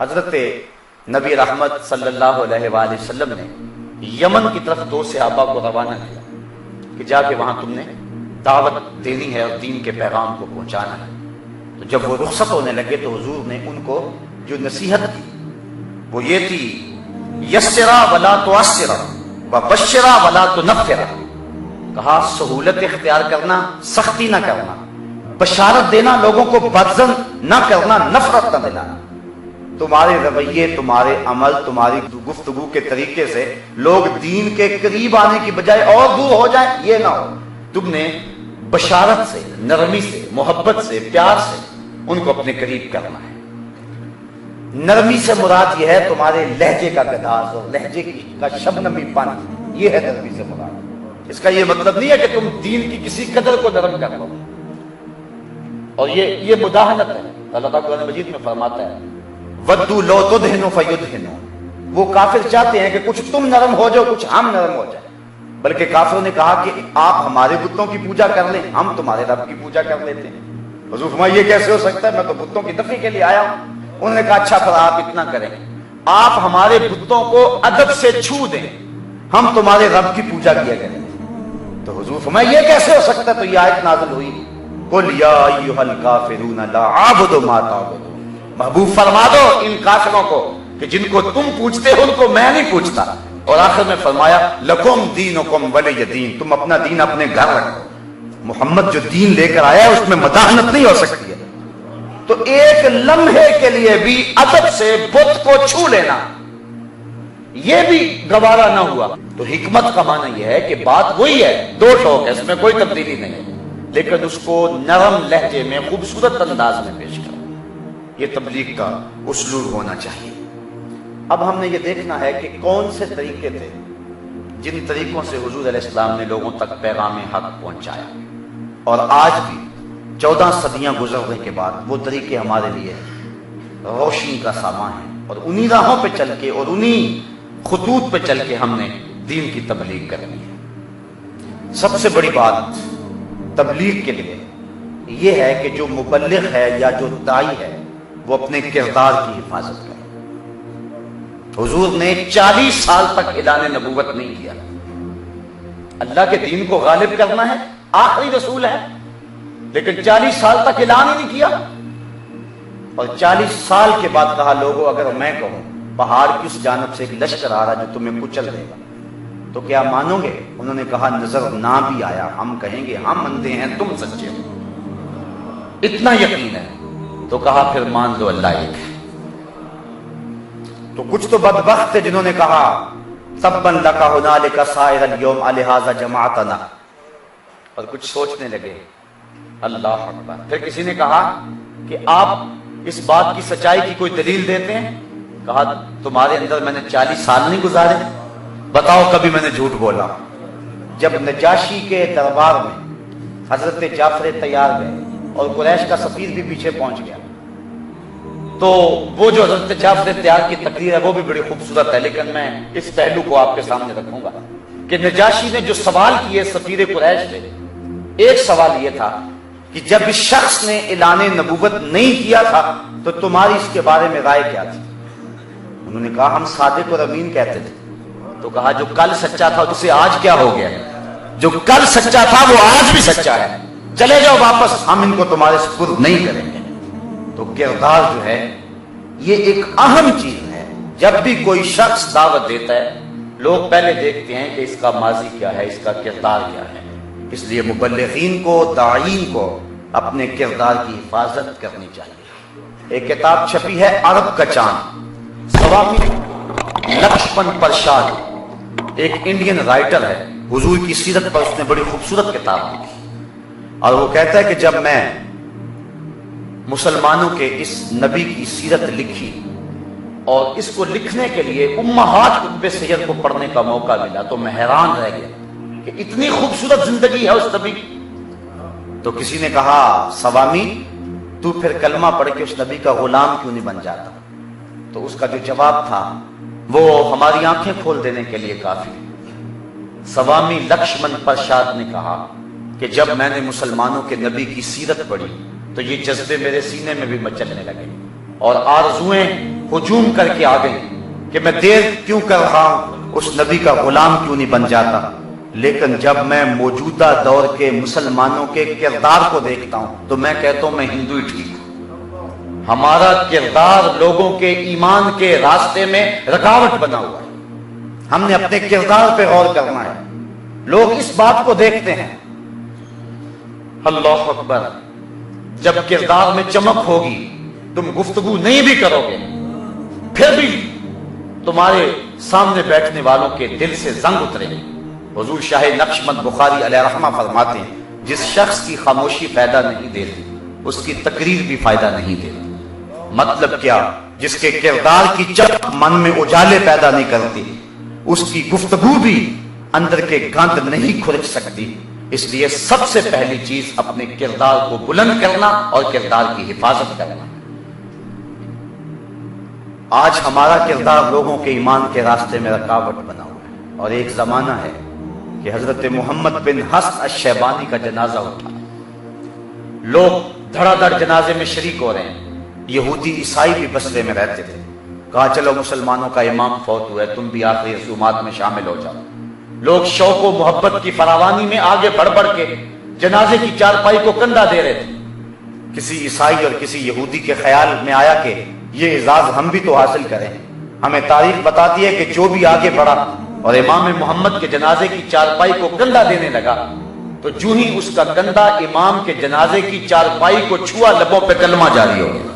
حضرت نبی رحمت صلی اللہ علیہ وآلہ وسلم نے یمن کی طرف 2 صحابہ کو روانہ کیا کہ جا کے وہاں تم نے دعوت دینی ہے اور دین کے پیغام کو پہنچانا ہے۔ تو جب وہ رخصت ہونے لگے تو حضور نے ان کو جو نصیحت کی وہ یہ تھی، یسرا ولا تعسرا وبشرا ولا تنفرا، کہا سہولت اختیار کرنا، سختی نہ کرنا، بشارت دینا، لوگوں کو بدظن نہ کرنا، نفرت نہ دلانا۔ تمہارے رویے، تمہارے عمل، تمہاری گفتگو کے طریقے سے لوگ دین کے قریب آنے کی بجائے اور دور ہو جائیں، یہ نہ ہو۔ تم نے بشارت سے، نرمی سے، محبت سے، پیار سے ان کو اپنے قریب کرنا ہے۔ نرمی سے مراد یہ ہے تمہارے لہجے کا گداز اور لہجے کا شبنمی پن، یہ ہے نرمی سے مراد۔ اس کا یہ مطلب نہیں ہے کہ تم دین کی کسی قدر کو نرم کر لو، اور یہ مداہنت ہے۔ اللہ تعالیٰ قرآن مجید میں فرماتا ہے وَدُّوا لَوْ تُدْهِنُوا فَيُدْهِنُونَ، وہ کافر چاہتے ہیں کہ کچھ تم نرم ہو جاؤ، کچھ ہم نرم ہو جائیں، بلکہ کافروں نے کہا کہ آپ ہمارے بتوں کی پوجا کر لیں، ہم تمہارے رب کی پوجا کر لیتے ہیں۔ حضور فرمایا یہ کیسے ہو سکتا ہے، میں تو بتوں کی نفی کے لیے آیا ہوں۔ انہوں نے کہا اچھا پھر آپ اتنا کریں، آپ ہمارے بتوں کو ادب سے چھو دیں، ہم تمہارے رب کی پوجا کیا کریں۔ تو حضور فرمایا یہ کیسے ہو سکتا ہے، تو یہ آیت نازل ہوئی قُلْ يَا أَيُّهَا الْكَافِرُونَ لَا أَعْبُدُ مَا تَعْبُدُونَ، محبوب فرما دو ان کافروں کو کہ جن کو تم پوچھتے ہو ان کو میں نہیں پوچھتا۔ اور آخر میں فرمایا لَكُمْ دِينُكُمْ وَلِيَ دِينِ، تم اپنا دین اپنے گھر رکھو۔ محمد جو دین لے کر آیا ہے اس میں مداحنت نہیں ہو سکتی ہے۔ تو ایک لمحے کے لیے بھی ادب سے بت کو چھو لینا یہ بھی گوارا نہ ہوا۔ تو حکمت کا معنی یہ ہے کہ بات وہی ہے، دو ٹوک ہے، اس میں کوئی تبدیلی نہیں ہے، لیکن اس کو نرم لہجے میں خوبصورت انداز میں پیش کرو۔ یہ تبلیغ کا اسلوب ہونا چاہیے۔ اب ہم نے یہ دیکھنا ہے کہ کون سے طریقے تھے جن طریقوں سے حضور علیہ السلام نے لوگوں تک پیغام حق پہنچایا، اور آج بھی 14 صدیاں گزرنے کے بعد وہ طریقے ہمارے لیے روشنی کا سامان ہیں، اور انہی راہوں پہ چل کے اور انہی خطوط پہ چل کے ہم نے دین کی تبلیغ کرنی ہے۔ سب سے بڑی بات تبلیغ کے لیے یہ ہے کہ جو مبلغ ہے یا جو داعی ہے وہ اپنے کردار کی حفاظت کرے۔ حضور نے 40 سال تک اعلان نبوت نہیں کیا۔ اللہ کے دین کو غالب کرنا ہے، آخری رسول ہے، لیکن 40 سال تک اعلان ہی نہیں کیا۔ اور 40 سال کے بعد کہا لوگوں اگر میں کہوں پہاڑ کی اس جانب سے ایک لشکر آ رہا جو تمہیں کچل دے گا تو کیا مانو گے؟ انہوں نے کہا نظر نہ بھی آیا ہم کہیں گے ہم اندھے ہیں تم سچے ہو، اتنا یقین ہے۔ تو کہا پھر مان لو اللہ ایک ہے۔ تو کچھ تو بدبخت تھے جنہوں نے کہا تباً لک ھنالک سائر الیوم الہذا جمعتنا، اور کچھ سوچنے لگے اللہ اکبر۔ پھر کسی نے کہا کہ آپ اس بات کی سچائی کی کوئی دلیل دیتے ہیں؟ کہا تمہارے اندر میں نے 40 سال نہیں گزارے، بتاؤ کبھی میں نے جھوٹ بولا۔ جب نجاشی کے دربار میں حضرت جعفر تیار گئے اور قریش کا سفیر بھی پیچھے پہنچ گیا، تو وہ جو حضرت جعفر تیار کی تقریر ہے وہ بھی بڑی خوبصورت ہے، لیکن میں اس پہلو کو آپ کے سامنے رکھوں گا کہ نجاشی نے جو سوال کیے سفیر قریش سے، ایک سوال یہ تھا کہ جب اس شخص نے اعلان نبوت نہیں کیا تھا تو تمہاری اس کے بارے میں رائے کیا تھی؟ انہوں نے کہا ہم صادق اور امین کہتے تھے۔ تو کہا جو کل سچا تھا اسے آج کیا ہو گیا؟ جو کل سچا تھا وہ آج بھی سچا ہے، چلے جاؤ واپس، ہم ان کو تمہارے سپرد نہیں کریں گے۔ تو کردار جو ہے یہ ایک اہم چیز ہے۔ جب بھی کوئی شخص دعوت دیتا ہے لوگ پہلے دیکھتے ہیں کہ اس کا ماضی کیا ہے، اس کا کردار کیا ہے۔ اس لیے مبلغین کو، داعین کو اپنے کردار کی حفاظت کرنی چاہیے۔ ایک کتاب چھپی ہے عرب کا چاند، سوامی لکشمن پرساد ایک انڈین رائٹر ہے، حضور کی سیرت پر اس نے بڑی خوبصورت کتاب لکھی، اور وہ کہتا ہے کہ جب میں مسلمانوں کے اس نبی کی سیرت لکھی اور اس کو لکھنے کے لیے امہات کتب سیر کو پڑھنے کا موقع ملا تو میں حیران رہ گیا کہ اتنی خوبصورت زندگی ہے اس نبی کی۔ تو کسی نے کہا سوامی تو پھر کلمہ پڑھ کے اس نبی کا غلام کیوں نہیں بن جاتا؟ تو اس کا جو جواب تھا وہ ہماری آنکھیں کھول دینے کے لیے کافی۔ سوامی لکشمن پرساد نے کہا کہ جب میں نے مسلمانوں کے نبی کی سیرت پڑھی تو یہ جذبے میرے سینے میں بھی مچلنے لگے اور آرزویں ہجوم کر کے آ گئی کہ میں دیر کیوں کر رہا ہوں، اس نبی کا غلام کیوں نہیں بن جاتا۔ لیکن جب میں موجودہ دور کے مسلمانوں کے کردار کو دیکھتا ہوں تو میں کہتا ہوں میں ہندو ہی ٹھیک ہوں۔ ہمارا کردار لوگوں کے ایمان کے راستے میں رکاوٹ بنا ہوا ہے۔ ہم نے اپنے کردار پہ غور کرنا ہے۔ لوگ اس بات کو دیکھتے ہیں، اللہ اکبر، جب کردار میں چمک ہوگی تم گفتگو نہیں بھی کرو گے، پھر بھی تمہارے سامنے بیٹھنے والوں کے دل سے زنگ اترے گی۔ حضور شاہ نقشبند بخاری علیہ رحمہ فرماتے ہیں جس شخص کی خاموشی فائدہ نہیں دیتی اس کی تقریر بھی فائدہ نہیں دیتی۔ مطلب کیا؟ جس کے کردار کی چمک من میں اجالے پیدا نہیں کرتی، اس کی گفتگو بھی اندر کے گند نہیں کھرچ سکتی۔ اس لیے سب سے پہلی چیز اپنے کردار کو بلند کرنا اور کردار کی حفاظت کرنا۔ آج ہمارا کردار لوگوں کے ایمان کے راستے میں رکاوٹ بنا ہوا ہے، اور ایک زمانہ ہے کہ حضرت محمد بن حسن الشیبانی کا جنازہ اٹھا، لوگ دھڑا دھڑ جنازے میں شریک ہو رہے ہیں۔ یہودی عیسائی بھی بصرے میں رہتے تھے، کہا چلو مسلمانوں کا امام فوت ہوا ہے، تم بھی آخری رسومات میں شامل ہو جاؤ۔ لوگ شوق و محبت کی فراوانی میں آگے بڑھ بڑھ کے جنازے کی چارپائی کو کندھا دے رہے تھے۔ کسی عیسائی اور کسی یہودی کے خیال میں آیا کہ یہ اعزاز ہم بھی تو حاصل کریں۔ ہمیں تاریخ بتاتی ہے کہ جو بھی آگے بڑھا اور امام محمد کے جنازے کی چارپائی کو کندھا دینے لگا تو جو ہی اس کا کندھا امام کے جنازے کی چارپائی کو چھوا، لبوں پہ کلمہ جاری ہو گیا۔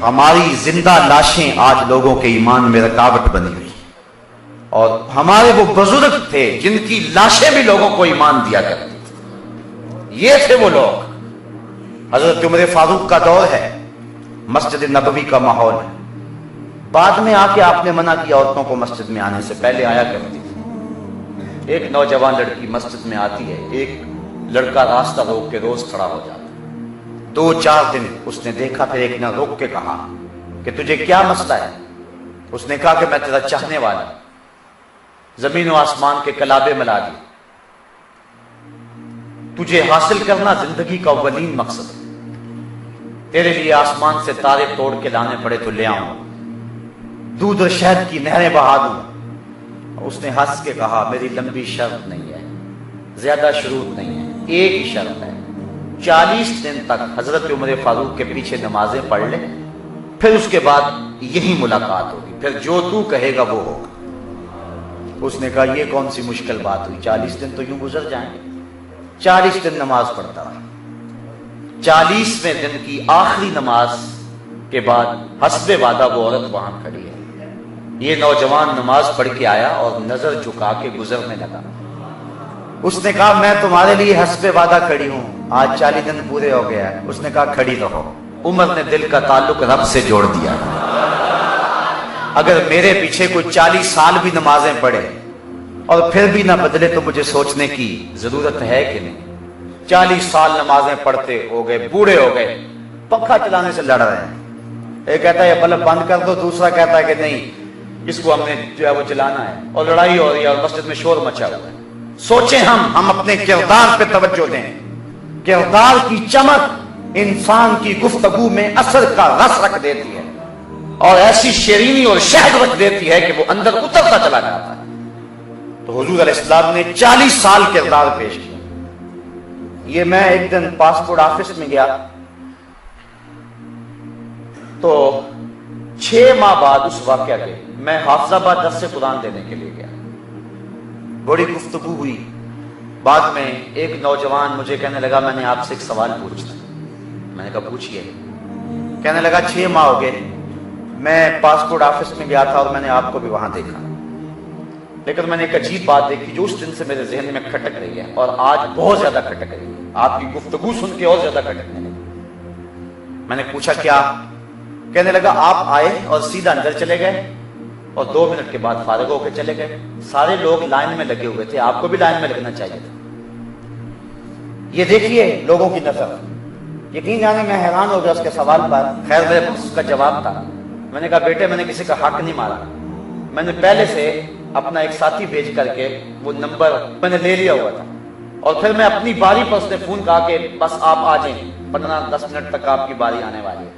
ہماری زندہ لاشیں آج لوگوں کے ایمان میں رکاوٹ بنی ہوئی، اور ہمارے وہ بزرگ تھے جن کی لاشیں بھی لوگوں کو ایمان دیا کرتی تھی۔ یہ تھے وہ لوگ۔ حضرت عمر فاروق کا دور ہے، مسجد نبوی کا ماحول ہے۔ بعد میں آ کے آپ نے منع کیا عورتوں کو مسجد میں آنے سے، پہلے آیا کرتی تھی۔ ایک نوجوان لڑکی مسجد میں آتی ہے، ایک لڑکا راستہ روک کے روز کھڑا ہو جاتا ہے۔ 2-4 دن اس نے دیکھا، پھر ایک نے روک کے کہا کہ تجھے کیا مسئلہ ہے؟ اس نے کہا کہ میں تیرا چاہنے والا، زمین و آسمان کے کلابے ملا دی، تجھے حاصل کرنا زندگی کا اولین مقصد ہے، تیرے لیے آسمان سے تارے توڑ کے لانے پڑے تو لے آؤں، دودھ اور شہد کی نہریں بہا دوں۔ اس نے ہنس کے کہا میری لمبی شرط نہیں ہے، زیادہ شروط نہیں ہے، ایک ہی شرط ہے، 40 دن تک حضرت عمر فاروق کے پیچھے نمازیں پڑھ لے، پھر اس کے بعد یہی ملاقات ہوگی، پھر جو تو کہے گا وہ ہوگا۔ اس نے کہا یہ کون سی مشکل بات ہوئی، 40 دن تو یوں گزر جائیں گے۔ 40 دن نماز پڑھتا رہا۔ 40ویں دن کی آخری نماز کے بعد حسب وعدہ وہ عورت وہاں کھڑی ہے۔ یہ نوجوان نماز پڑھ کے آیا اور نظر جھکا کے گزرنے لگا۔ اس نے کہا میں تمہارے لیے حسب وعدہ کھڑی ہوں، آج 40 دن پورے ہو گیا ہے۔ اس نے کہا کھڑی رہو۔ عمر نے دل کا تعلق رب سے جوڑ دیا۔ اگر میرے پیچھے کوئی 40 سال بھی نمازیں پڑھے اور پھر بھی نہ بدلے تو مجھے سوچنے کی ضرورت ہے کہ نہیں۔ 40 سال نمازیں پڑھتے ہو گئے، بوڑھے ہو گئے، پنکھا چلانے سے لڑ رہے ہیں۔ ایک کہتا ہے بلب بند کر دو، دوسرا کہتا ہے کہ نہیں اس کو ہم نے جو ہے وہ چلانا ہے، اور لڑائی ہو رہی ہے اور مسجد میں شور مچا ہوا ہے۔ سوچیں ہم اپنے کردار پہ توجہ دیں۔ کردار کی چمک انسان کی گفتگو میں اثر کا رس رکھ دیتی ہے، اور ایسی شیرینی اور شہد رکھ دیتی ہے کہ وہ اندر اترتا چلا جاتا ہے۔ تو حضور علیہ السلام نے 40 سال کردار پیش کیا۔ یہ میں ایک دن پاسپورٹ آفس میں گیا تو 6 ماہ بعد اس واقعہ کے میں حافظ آباد درس قرآن دینے کے لیے گیا۔ بڑی گفتگو ہوئی۔ بعد میں ایک نوجوان مجھے کہنے لگا میں نے آپ سے ایک سوال پوچھنا۔ میں نے کہا پوچھئے۔ کہنے لگا 6 ماہ ہو گئے، میں پاسپورٹ آفس میں گیا تھا اور میں نے آپ کو بھی وہاں دیکھا، لیکن میں نے ایک عجیب بات دیکھی جو اس دن سے میرے ذہن میں کھٹک رہی ہے اور آج بہت زیادہ کھٹک رہی ہے۔ آپ کی گفتگو سن کے اور زیادہ کھٹکنے لگی۔ میں نے پوچھا کیا؟ کہنے لگا آپ آئے اور سیدھا اندر چلے گئے اور 2 منٹ کے بعد فارغ ہو کے چلے گئے۔ سارے لوگ لائن میں لگے ہوئے تھے، آپ کو بھی لائن میں لگنا چاہیے تھا۔ یہ دیکھیے لوگوں کی نظر۔ یقین جانے میں حیران ہو گیا اس کے سوال پر۔ خیر میرے پاس اس کا جواب تھا۔ میں نے کہا بیٹے میں نے کسی کا حق نہیں مارا، میں نے پہلے سے اپنا ایک ساتھی بھیج کر کے وہ نمبر میں نے لے لیا ہوا تھا، اور پھر میں اپنی باری پر اس نے فون کہا کہ بس آپ آ جائیں، 15-10 منٹ تک آپ کی باری آنے والی ہے۔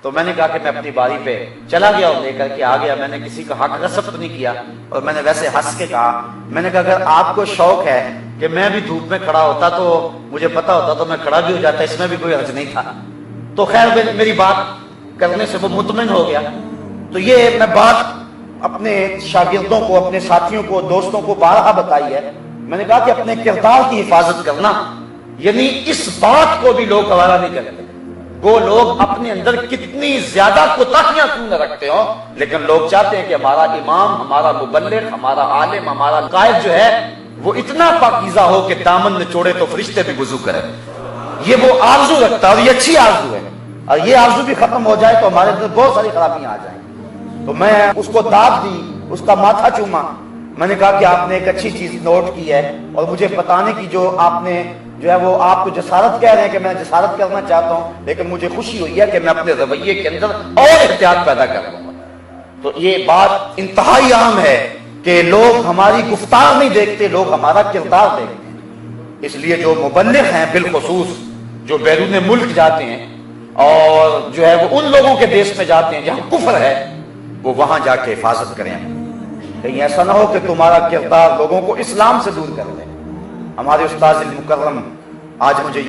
تو میں نے کہا کہ میں اپنی باری پہ چلا گیا اور لے کر کے آ گیا. میں نے کسی کا حق غصب تو نہیں کیا, اور میں نے ویسے ہنس کے کہا, میں نے کہا اگر آپ کو شوق ہے کہ میں بھی دھوپ میں کھڑا ہوتا تو مجھے پتا ہوتا تو میں کھڑا بھی ہو جاتا, اس میں بھی کوئی حرج نہیں تھا. تو خیر میری بات کرنے سے وہ مطمئن ہو گیا. تو یہ میں بات اپنے شاگردوں کو, اپنے ساتھیوں کو, دوستوں کو بارہا بتائی ہے. میں نے کہا کہ اپنے کردار کی حفاظت کرنا, یعنی اس بات کو بھی لوگ حوالہ نہیں کرتے. وہ لوگ اپنے اندر کتنی زیادہ کوتاہیاں کیوں نہ رکھتے ہوں, لیکن لوگ چاہتے ہیں کہ ہمارا امام, ہمارا مبلغ, ہمارا عالم, ہمارا قائد جو ہے وہ اتنا پاکیزہ ہو کہ دامن نچوڑے تو فرشتے بھی وضو کریں. یہ وہ آرزو رکھتا ہے, اور یہ اچھی آرزو ہے, اور یہ آرزو بھی ختم ہو جائے تو ہمارے اندر بہت ساری خرابیاں آ جائیں. تو میں اس کو داد دی, اس کا ماتھا چوما. میں نے کہا کہ آپ نے ایک اچھی چیز نوٹ کی ہے, اور مجھے بتانے کی جو آپ نے جو ہے وہ آپ کو جسارت کہہ رہے ہیں کہ میں جسارت کرنا چاہتا ہوں, لیکن مجھے خوشی ہوئی ہے کہ میں اپنے رویے کے اندر اور احتیاط پیدا کر رہا ہوں. تو یہ بات انتہائی عام ہے کہ لوگ ہماری گفتار نہیں دیکھتے, لوگ ہمارا کردار دیکھتے ہیں. اس لیے جو مبلغ ہیں بالخصوص جو بیرون ملک جاتے ہیں اور جو ہے وہ ان لوگوں کے دیش میں جاتے ہیں جہاں کفر ہے, وہ وہاں جا کے حفاظت کریں. کہیں ایسا نہ ہو کہ تمہارا کردار لوگوں کو اسلام سے دور کر دے. ہمارے استاذ المکرم آج مجھے